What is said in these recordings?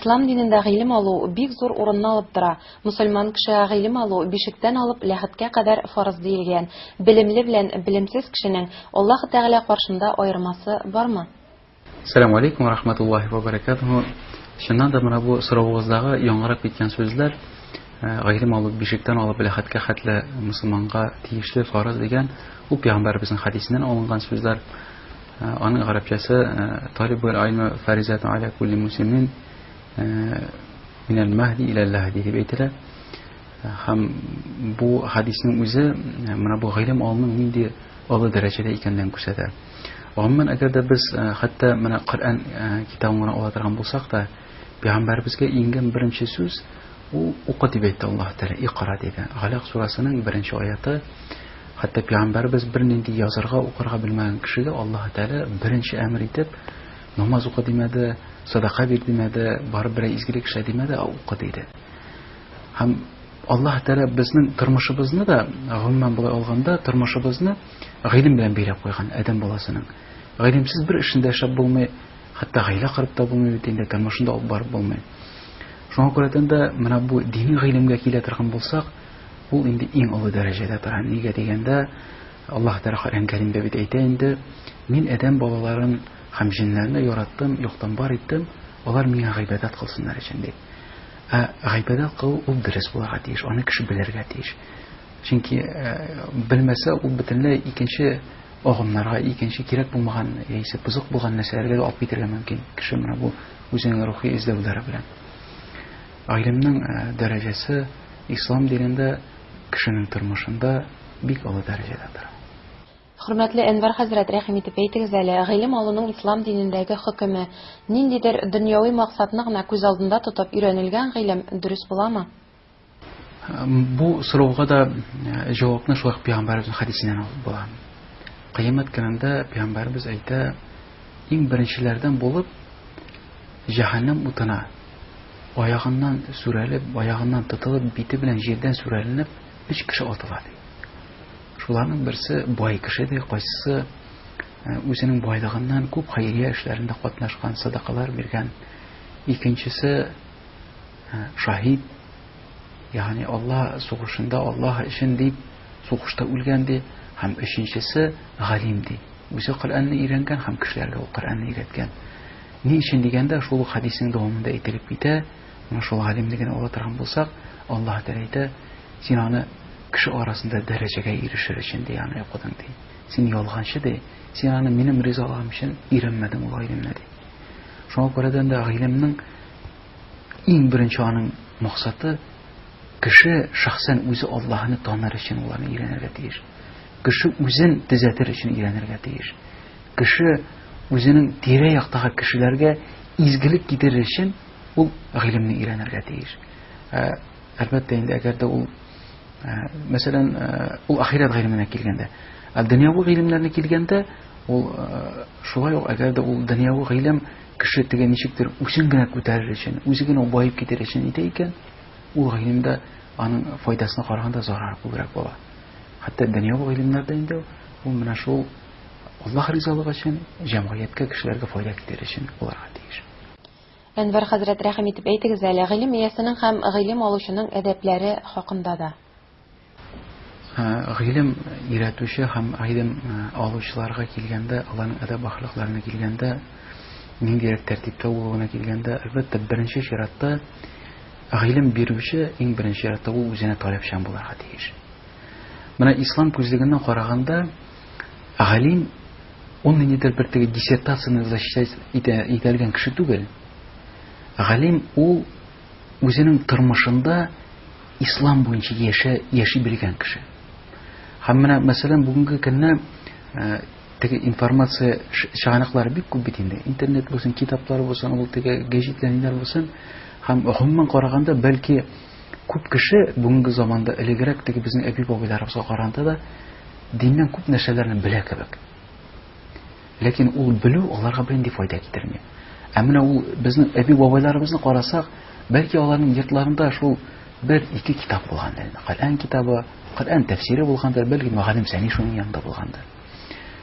ислам динендә гыйлем алу бик зур урынны алып тора. Мөселман кешегә гыйлем алу бишектән алып ләхеткә кадәр фарыз диелгән. Белемле белән белемсез кешенең Аллаһ Тәгалә каршында аермасы бармы? Ассаламу алейкум ва рахматуллахи ва баракатуху. Шуннан да менә бу соравыгыздагы яңгырап киткән сүзләр гыйлем алу бишектән алып ләхеткә хәтле мөселманга тиешле фарыз дигән ул пәйгамбәрбезнең хадисеннән алынган сүзләр. Аның гарәпчәсе талибул илми фаризатун аля кулли муслимин минал махди илал лахди дип әйтелә. Һәм бу хадисның үзе менә бу гыйлем алуның нинди олы дәрәҗәдә икәнлеген күрсәтә. Гомумән әгәр дә без хәтта менә Коръән китабын ала торган булсак та пәйгамбәрбезгә иңгән беренче сүз ул укы дип әйтте Аллаһ Тәгалә, Иқра диде. Галак сурасының беренче аяты. Хәтта пәйгамбәрбез бернинди язарга, укырга белмәгән кешегә Аллаһ Тәгалә беренче әмер итеп намаз укы димәде, садака бир димәде, барып бер изгелек эшлә димәде, укы диде. Һәм Аллаһ Тәгалә безнең тормышыбызны да гомумән булай алганда тормышыбызны гыйлем белән бәйләп куйган адәм баласының. Гыйлемсез бер эшендә эшләп булмый, хәтта гаилә корып та булмый, бит инде тормышында алып барып булмый. Шуңа күрә дә менә бу дини гыйлемгә килә торган булсак, ул инде иң олы дәрәҗәдә тора. Нигә дигәндә, Аллаһ Тәгалә Коръән Кәримдә бит әйтә инде: "Мин адәм балаларын һәм җиннәрне яраттым, юктан бар иттем, алар миңа гыйбадәт кылсыннар өчен" ди. Гыйбадәт кылу ул дөрес булырга тиеш, аны кеше белергә тиеш. Чөнки белмәсә ул бөтенләй икенче агымнарга, икенче кирәк булмаган, яисә бузык булган нәрсәләргә алып китәргә мөмкин. Кеше менә бу үзенең рухи эзләүләре белән. Гыйлемнең дәрәҗәсе ислам динендә кешенең тормышында бик олы дәрәҗәдә тора. Хөрмәтле Әнвәр хәзрәт, рәхим итеп әйтегез әле, гыйлем алуның ислам динендәге хөкеме ниндидер дөньяви максатны гына күз алдында тотып өйрәнелгән гыйлем дөрес буламы? Бу сорауга да җавапны шул пәйгамбәрбезнең хадисеннән алып була. Кыямәт көнендә пәйгамбәрбез әйтә, иң беренчеләрдән булып җәһәннәм утына аягыннан сүрәлеп, аягыннан тотылып, бите белән җирдән сүрәленеп 3 кеше атыла. Шуларның берсе бай кеше ди, кайсысы үзенең байлыгыннан күп хәйрия эшләрендә катнашкан, садакалар биргән. Икенчесе шаһид, ягъни Аллаһ сугышында Аллаһ өчен дип сугышта үлгән ди. Һәм өченчесе галим ди. Үзе Коръәнне өйрәнгән һәм кешеләргә ул Коръәнне өйрәткән. Ни өчен дигәндә, шул хадисның дәвамында әйтелеп китә, менә шул галимлеген ала торган булсак, Аллаһ Тәгалә әйтә: "Син аны кеше арасында дәрәҗәгә ирешер өчен ди, аны укыдың ди. Син ялганчы ди. Син аны минем ризалыгым өчен өйрәнмәдең ул гыйлемне" ди. Шуңа күрә дә гыйлемнең иң беренче аның максаты кеше шәхсән үзе Аллаһны таныр өчен уларны өйрәнергә тиеш. Кеше үзен төзәтер өчен өйрәнергә тиеш. Кеше үзенең тирә-яктагы кешеләргә изгелек китерер өчен ул гыйлемне өйрәнергә тиеш. Әлбәттә инде әгәр дә ул мәсәлән ул ахират гыйлеменә килгәндә, дөньяви гыйлемнәрне килгәндә, ул шулай ук әгәр дә ул дөньяви гыйлем кеше тегә ничектер үзен генә күтәрер өчен, үзе генә байып китер өчен итә икән, ул гыйлемдә аның файдасына караганда зарар күбрәк була. Хәтта дөньяви гыйлемнәрдә инде ул менә шул Аллаһ ризалыгы өчен, җәмгыятькә, кешеләргә файда китерер өчен булырга тиеш. Әнвәр хәзрәт, рәхим итеп әйтегез әле, гыйлем иясенең һәм гыйлем алучының әдәпләре хакында да. Гыйлем өйрәтүче һәм гыйлем алучыларга килгәндә, аларның әдәп әхлакларына килгәндә, ниндирәк тәртиптә булуына килгәндә, әлбәттә беренче чиратта гыйлем бирүче иң беренче чиратта ул үзенә таләпчән булырга тиеш. Менә ислам күзлегеннән караганда, галим ул ниндидер бер теге диссертацияны защищать итәлгән кеше түгел. Галим ул үзенең тормышында ислам буенча яши белгән кеше. Һәм менә мәсәлән бүгенге көнне теге информация чыганаклары бик күп бит инде. Интернет булсын, китаплар булсын, ул теге гәҗитләр булсын, һәм гомумән караганда бәлки күп кеше бүгенге заманда элегрәк теге безнең әби-бабайларыбызга караганда да диннән күп нәрсәләрне белә кебек. Ләкин ул белү аларга бер файда китерми. Ә менә ул безнең әби-бабайларыбызны карасак, бәлки аларның йортларында шул 1-2 китап булгандыр. Коръән китабы, Коръән тәфсире булгандыр, бәлки галим сәни шуның янында булгандыр.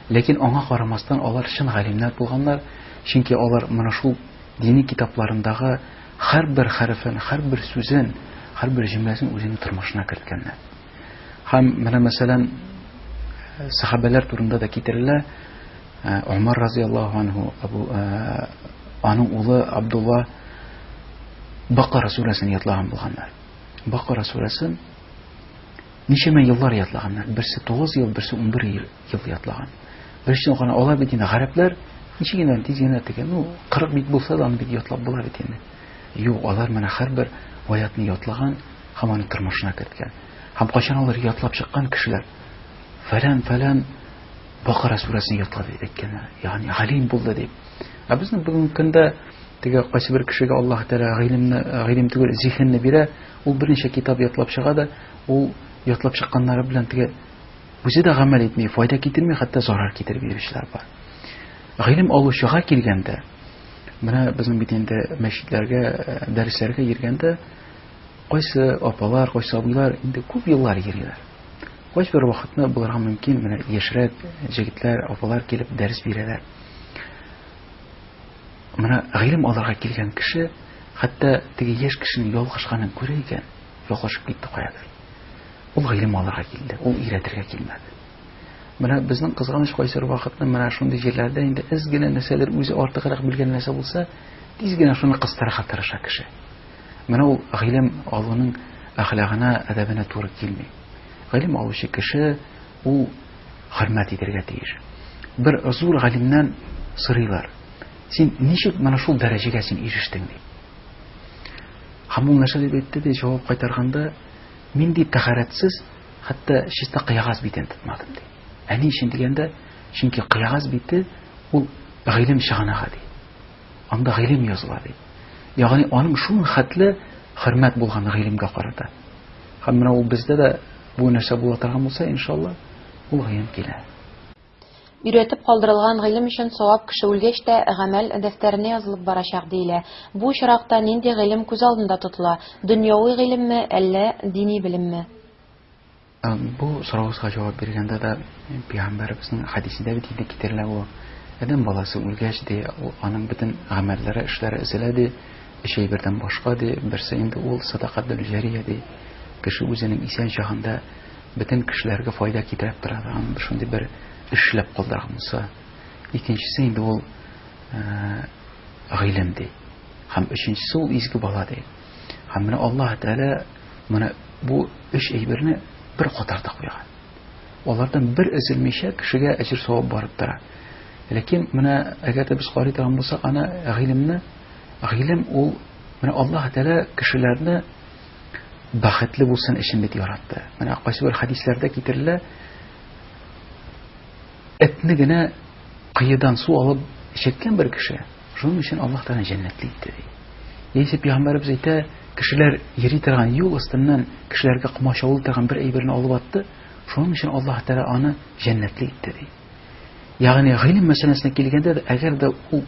Ләкин аңа карамастан алар чын галимнәр булганнар, чөнки алар моны шул дини китапларындагы һәрбер хәрефен, һәрбер сүзен, һәрбер җөмләсен үзенең тормышына керткәннәр. Һәм менә мәсәлән сахабалар турында да китерелә. Умар разыяллаһу анһу, аның улы Абдулла Бакара сүрәсен ятлаган булганнар. Бакара сүрәсен ничәмә еллар ятлаганнар. Берсе 9 ел, берсе 11 ел ятлаган. Берсе гына алар бит инде гарәпләр ничегенә тиз генә тегән, 40 бит булса да аны бит ятлап була бит инде. Юк, алар менә һәрбер аятны ятлаган, һәм аны тормышына керткән. Һәм кайчан алар ятлап чыккан кешеләр фәлән Бакара сүрәсен ятлады дигәннәр. Ягъни галим булды дип. Безнең бүгенге көндә теге кайсы бер кешегә Аллаһ Тәала гыйлем түгел зиһенне бирә, ул берничә китап ятлап чыга да, ул ятлап чыкканнары белән теге үзе дә гамәл итми, файда китерми, хәтта зарар китереп йөрүчеләр бар. Гыйлем алучыга килгәндә, менә безнең бит инде мәчетләргә, дәресләргә йөргәндә кайсы апалар, кайсы абыйлар инде күп еллар йөриләр. Кайсы бер вакытны булырга мөмкин, менә яшьрәк җегетләр, апалар килеп дәрес бирәләр. Менә гыйлем алырга килгән кеше, хәтта теге яшь кешенең ялгышганын күрә икән, ялгышып китте каядыр. Ул гыйлем алырга килде, ул өйрәтергә килмәде. Менә безнең кызганыч кайсы вакытны менә шундый җирләрдә инде әз генә нәрсәләр үзе артыграк белгән нәрсә булса, тиз генә шуны кыстырырга тырыша кеше. Менә ул гыйлем алуның әхлагына, әдәбенә туры килми. Гыйлем алучы кеше ул хөрмәт итәргә тиеш. Бер зур галимнән сорыйлар: "Син ничек менә шул дәрәҗәгә син ирештең?" дип. Һәм ул нәрсә дип әйтте ди, җавап кайтарганда: "Мин дип тәһарәтсез, хәтта чиста кыягаз битен тотмадым" ди. Ни өчен дигәндә, чөнки кыягаз бите ул гыйлем чыганага ди. Анда гыйлем языла ди. Ягъни аның шул хәтле хөрмәт булган гыйлемгә карата. Һәм менә ул бездә дә бу нәрсә була торган булса, иншалла, ул гыйлем килә. Өйрәтеп калдырылган гыйлем өчен савап кеше үлгәч тә гамәл дәфтәренә язылып барачак диелә. Бу очракта нинди гыйлем күз алдында тотыла? Дөньяви гыйлемме, әллә дини белемме? Бу соравыска җавап биргәндә дә Пәйгамбәребезнең хадисендә бит инде китерелә бу. Адәм баласы үлгәч ди, аның бөтен гамәлләре, эшләре өзелә ди, эшей бердән башка ди, берсе инде ул садакатул җария ди. Кеше үзенең исән чагында бөтен кешеләргә файда китереп тора, аны шундый бер эшләп калдырган булса. Икенчесе инде ул гыйлем ди. Һәм өченчесе ул изге бала ди. Һәм менә Аллаһ Тәала менә бу өч әйберне бер катарда куйган. Алардан бер өзелмичә кешегә әҗер савап барып тора. Ләкин менә әгәр дә без карый торган булсак, аны гыйлем ул менә Аллаһ Тәала кешеләрне бәхетле булсын өчен бит яратты. Менә кайсы бер хадисләрдә китерелә, этне генә кыйыдан су алып эчкән бер кеше, шуның өчен Аллаһ Тәала җәннәтле итте ди. Яисә Пәйгамбәрбез әйтә, кешеләр йөри торган юл астыннан кешеләргә кымачаулы торган бер әйберне алып атты, шуның өчен Аллаһ Тәала аны җәннәтле итте ди. Ягъни гыйлем мәсьәләсенә килгәндә дә, әгәр дә ул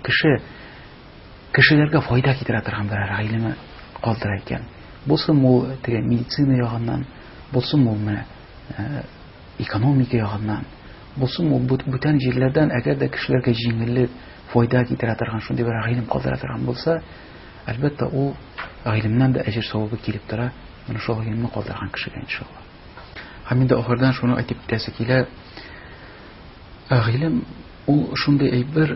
кешеләргә файда китерә торган бер гыйлеме калдыра икән, булсын ул теге медицина ягыннан, булсын ул менә экономика ягыннан, булсын ул бүтән җирләрдән, әгәр дә кешеләргә җиңеллек, файда китерә торган шундый бер гыйлем калдыра торган булса, әлбәттә ул гыйлемнән дә әҗер савабы килеп тора, менә шул гыйлемне калдырган кешегә иншалла. Һәм инде ахырдан шуны әйтеп китәсе килә, гыйлем ул шундый әйбер,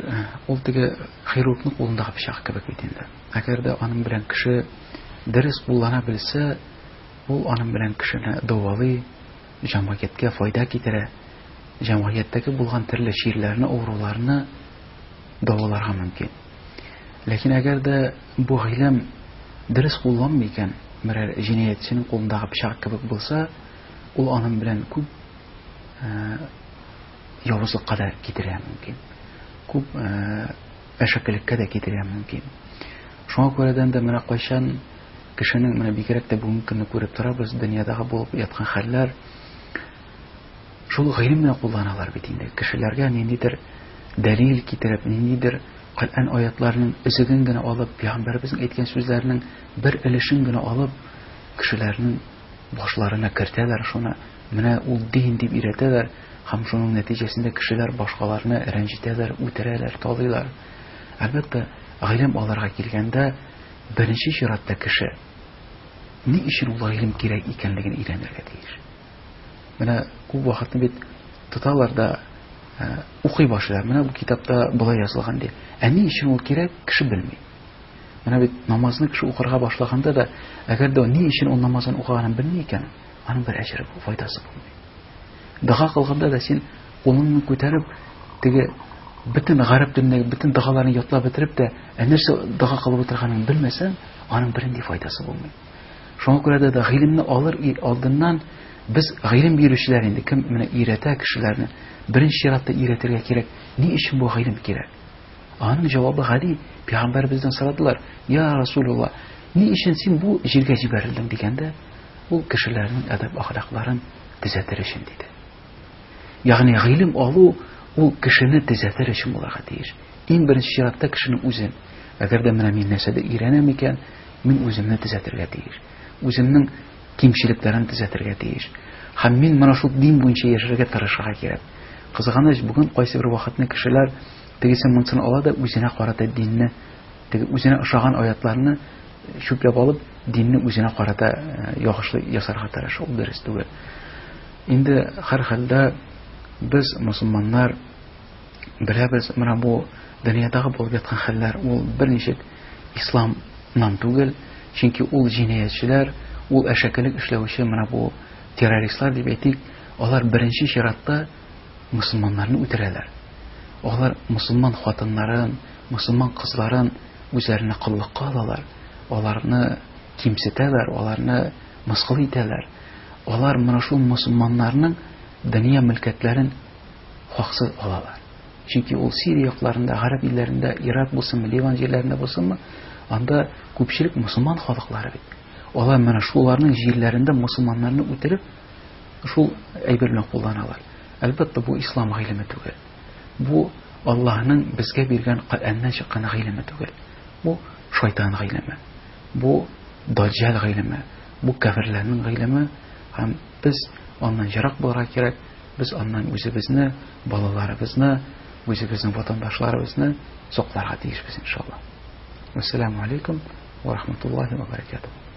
ул теге хирургның кулындагы пычак кебек бит инде. Әгәр дә аның белән кеше дөрес куллана белсә, ул аның белән кешене дәвалый, җәмгыятькә файда китерә, җәмгыятьтәге булган төрле чирләрне, авыруларны дәваларга мөмкин. Ләкин әгәр дә бу гыйлем дөрес кулланмый икән, берәр җинаятьченең кулындагы пычак кебек булса, ул аның белән күп явызлыкка да китерә мөмкин. Күп әшәкелеккә дә китерә мөмкин. Шуңа күрәдән дә менә кайчан кешенең менә бигрәк тә бүгенге көнне күреп торабыз, дөньядагы булып яткан хәлләр, шул гыйлем белән кулланалар бит инде. Кешеләргә ниндидер дәлил китереп, ниндидер Коръән аятларының өзеген генә алып, Пәйгамбәребезнең әйткән сүзләренең бер өлешен генә алып, кешеләрнең башларына кертәләр шуны. Менә ул дин дип өйрәтәләр, һәм шуның нәтиҗәсендә кешеләр башкаларны рәнҗетәләр, үтерәләр, талыйлар. Әлбәттә, гыйлем алырга килгәндә, беренче чиратта кеше ни өчен ул гыйлем кирәк икәнлеген өйрәнергә тиеш. Менә күп вакытны бит тоталар да укый башлар. Менә бу китапта булай язылган ди. Ни өчен ул кирәк, кеше белми. Менә бит намазны кеше укырга башлаганда да, әгәр дә ни өчен ул намазын укыганын белми икән, аның бер әҗре, файдасы булмый. Дога кылганда да син кулыңны күтәреп, теге бөтен гарәп телендәге бөтен догаларны ятлап бетереп тә, нәрсә дога кылып утырганын белмәсәң, аның бернинди файдасы булмый. Шуңа күрә дә гыйлемне алыр алдыннан без гыйлем бирүчеләр инде кем менә өйрәтә кешеләрне, беренче чиратта өйрәтергә кирәк. Ни өчен бу гыйлем кирәк? Аның җавабы гади. Пәйгамбәребездән сорадылар: "Я Расулулла, ни өчен син бу җиргә җибәрелдең?" дигәндә, ул кешеләрнең әдәп ахлакларын төзәтер өчен диде. Ягъни гыйлем алу ул кешене төзәтер өчен булырга тиеш. Иң беренче чиратта кешенең үзен. Әгәр дә менә мин нәрсәдә өйрәнәм икән, мин үземне төзәтергә тиеш. Үземнең кимчелекләрен төзәтергә тиеш. Һәм мин моны шул дин буенча яшәргә тырышырга кирәк. Кызганыч, бүген кайсы бер вакытны кешеләр тегесе монысын ала да үзенә карата динне, теге үзенә ошаган аятларны чүпләп алып, динне үзенә карата ягышлы ясарга тырыша. Ул дөрес түгел. Инде һәр хәлдә без мусламаннар беләбез, менә бу дөньядагы булып яткан хәлләр ул берничек исламнан түгел, чөнки ул җинаятьчеләр, ул әшәкелек эшләүче менә бу террористлар дип әйтик, алар беренче чиратта мусламаннарны үтерәләр. Алар мусламан хатыннарын, мусламан кызларын үзләренә кыллыкка алалар. Аларны кимсетәләр, аларны мыскыл итәләр. Алар менә шул мусламаннарның дөнья мөлкәтләрен хаксыз алалар. Чөнки ул Сирия якларында, Гарәп илләрендә, Ирак булсынмы, Ливан җирләрендә булсынмы, анда күпчелек мусламан халыклары бит. Алар менә шуларның җирләрендә мусламаннарны үтереп, шул әйбер белән кулланалар. Әлбәттә, бу ислам гыйлеме түгел. Бу Аллаһның безгә биргән Коръәннән чыккан гыйлеме түгел. Бу шайтан гыйлеме. Бу даҗҗал гыйлеме. Бу кафирләрнең гыйлеме. Һәм без аннан ерак булырга кирәк. Без аннан үзебезне, балаларыбызны, үзебезнең ватандашларыбызны сакларга тиешбез иншаллах. Ассаламу алейкум ва рахматуллахи ва баракатуһ.